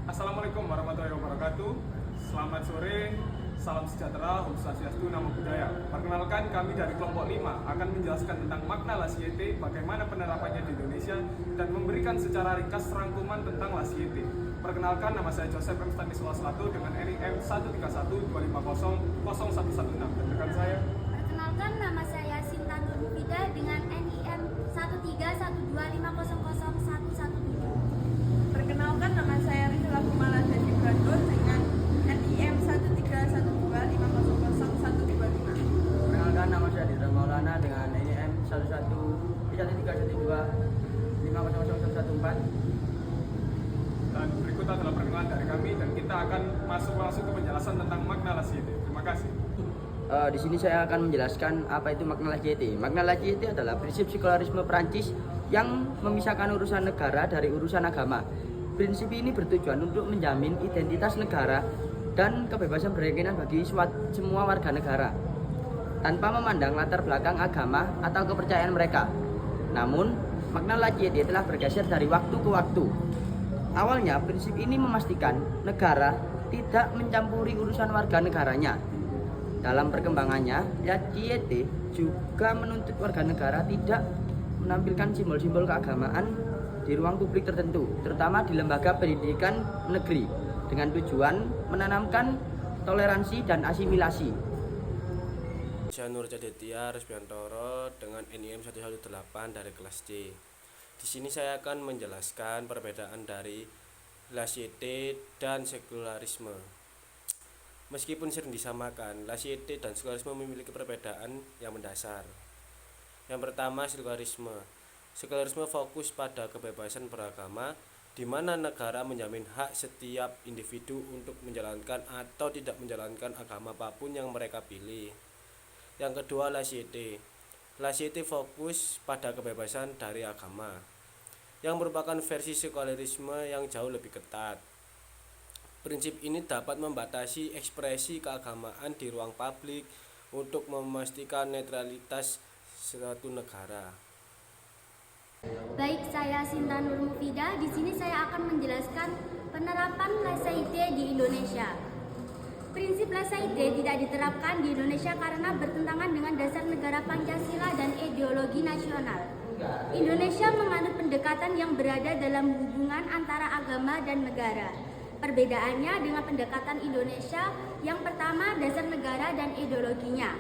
Assalamualaikum warahmatullahi wabarakatuh. Selamat sore, salam sejahtera, Om Swastiastu, Namo Buddhaya. Perkenalkan, kami dari kelompok 5 akan menjelaskan tentang makna Lasiete, bagaimana penerapannya di Indonesia, dan memberikan secara ringkas rangkuman tentang Lasiete. Perkenalkan, nama saya Joseph M. Stanislas Lato dengan NIM 131250016 dan rekan saya. Perkenalkan, nama saya Sinta Nurmufida dengan NIM 13125001117. Perkenalkan, nama saya Rizla Kumala Dadi Brando dengan NIM 13125001125. Perkenalkan, nama saya Dira Maulana dengan NIM 11312500114. Dan berikut adalah perkenalan dari kami dan kita akan masuk langsung ke penjelasan tentang makna Lasiete. Terima kasih. Di sini saya akan menjelaskan apa itu makna Lasiete. Makna Lasiete adalah prinsip sekularisme Perancis yang memisahkan urusan negara dari urusan agama. Prinsip ini bertujuan untuk menjamin identitas negara dan kebebasan berkeyakinan bagi semua warga negara, tanpa memandang latar belakang agama atau kepercayaan mereka. Namun, makna Lasiete telah bergeser dari waktu ke waktu. Awalnya, prinsip ini memastikan negara tidak mencampuri urusan warga negaranya. Dalam perkembangannya, Lasiete juga menuntut warga negara tidak menampilkan simbol-simbol keagamaan di ruang publik tertentu, terutama di lembaga pendidikan negeri, dengan tujuan menanamkan toleransi dan asimilasi. Saya Nur Cadetia Resbiantoro dengan NIM 118 dari kelas C. Di sini saya akan menjelaskan perbedaan dari Lasiete dan sekularisme. Meskipun sering disamakan, Lasiete dan sekularisme memiliki perbedaan yang mendasar. Yang pertama, sekularisme. Sekularisme fokus pada kebebasan beragama, di mana negara menjamin hak setiap individu untuk menjalankan atau tidak menjalankan agama apapun yang mereka pilih. Yang kedua, Lasiete. Lasiete fokus pada kebebasan dari agama, yang merupakan versi sekularisme yang jauh lebih ketat. Prinsip ini dapat membatasi ekspresi keagamaan di ruang publik untuk memastikan netralitas suatu negara. Baik, saya Sinta Nurmufida. Di sini saya akan menjelaskan penerapan Lasiete di Indonesia. Prinsip Lasiete tidak diterapkan di Indonesia karena bertentangan dengan dasar negara Pancasila dan ideologi nasional. Indonesia menganut pendekatan yang berada dalam hubungan antara agama dan negara. Perbedaannya dengan pendekatan Indonesia, yang pertama dasar negara dan ideologinya.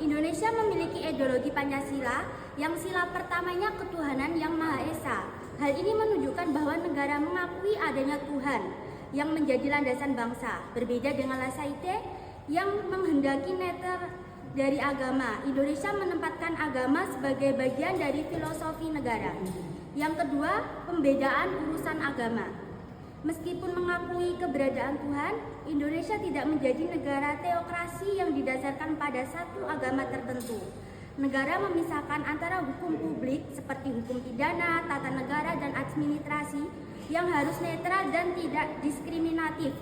Indonesia memiliki ideologi Pancasila yang sila pertamanya ketuhanan yang Maha Esa. Hal ini menunjukkan bahwa negara mengakui adanya Tuhan yang menjadi landasan bangsa. Berbeda dengan Lasiete yang menghendaki neter dari agama. Indonesia menempatkan agama sebagai bagian dari filosofi negara. Yang kedua, pembedaan urusan agama. Meskipun mengakui keberadaan Tuhan, Indonesia tidak menjadi negara teokrasi yang didasarkan pada satu agama tertentu. Negara memisahkan antara hukum publik seperti hukum pidana, tata negara, dan administrasi yang harus netral dan tidak diskriminatif,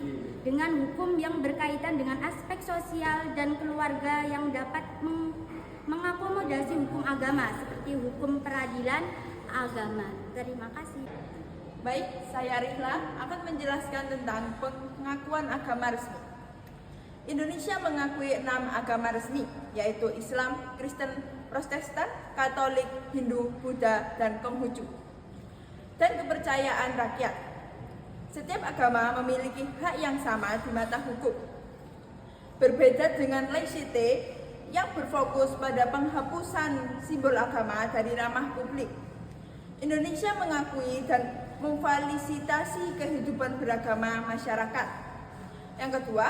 dengan hukum yang berkaitan dengan aspek sosial dan keluarga yang dapat mengakomodasi hukum agama seperti hukum peradilan agama. Terima kasih. Baik, saya Rihla akan menjelaskan tentang pengakuan agama resmi. Indonesia mengakui 6 agama resmi, yaitu Islam, Kristen, Protestan, Katolik, Hindu, Buddha, dan Konghucu, dan kepercayaan rakyat. Setiap agama memiliki hak yang sama di mata hukum. Berbeda dengan Lasiete yang berfokus pada penghapusan simbol agama dari ramah publik. Indonesia mengakui dan memfasilitasi kehidupan beragama masyarakat. Yang kedua,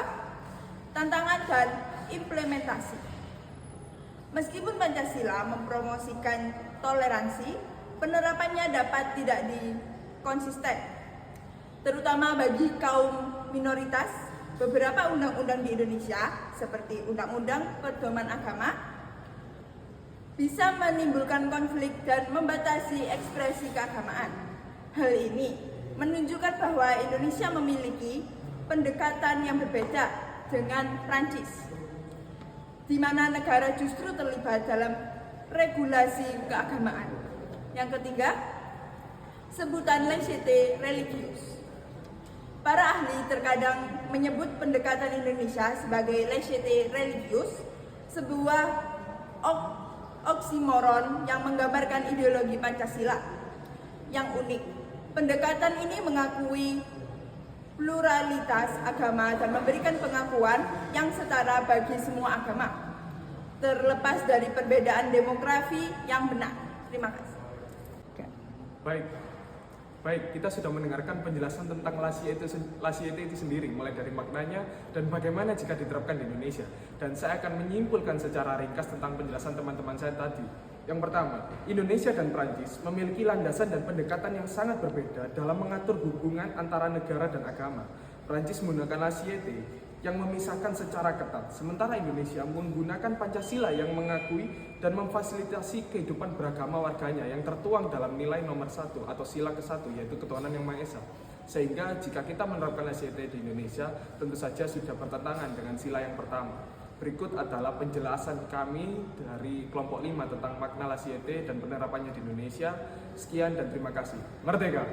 tantangan dan implementasi. Meskipun Pancasila mempromosikan toleransi, penerapannya dapat tidak konsisten, terutama bagi kaum minoritas. Beberapa undang-undang di Indonesia, seperti Undang-Undang Pedoman Agama, bisa menimbulkan konflik dan membatasi ekspresi keagamaan. Hal ini menunjukkan bahwa Indonesia memiliki pendekatan yang berbeda dengan Prancis, di mana negara justru terlibat dalam regulasi keagamaan. Yang ketiga, sebutan Lasiete religius. Para terkadang menyebut pendekatan Indonesia sebagai laicite religius, sebuah oksimoron yang menggambarkan ideologi Pancasila. Yang unik, pendekatan ini mengakui pluralitas agama dan memberikan pengakuan yang setara bagi semua agama, terlepas dari perbedaan demografi yang benar. Terima kasih. Baik, kita sudah mendengarkan penjelasan tentang laicite itu sendiri, mulai dari maknanya dan bagaimana jika diterapkan di Indonesia. Dan saya akan menyimpulkan secara ringkas tentang penjelasan teman-teman saya tadi. Yang pertama, Indonesia dan Prancis memiliki landasan dan pendekatan yang sangat berbeda dalam mengatur hubungan antara negara dan agama. Prancis menggunakan laicite yang memisahkan secara ketat, sementara Indonesia menggunakan Pancasila yang mengakui dan memfasilitasi kehidupan beragama warganya yang tertuang dalam nilai nomor 1 atau sila ke-1, yaitu ketuhanan yang Maha Esa. Sehingga jika kita menerapkan laicite di Indonesia, tentu saja sudah bertentangan dengan sila yang pertama. Berikut adalah penjelasan kami dari kelompok 5 tentang makna laicite dan penerapannya di Indonesia. Sekian dan terima kasih. Merdeka!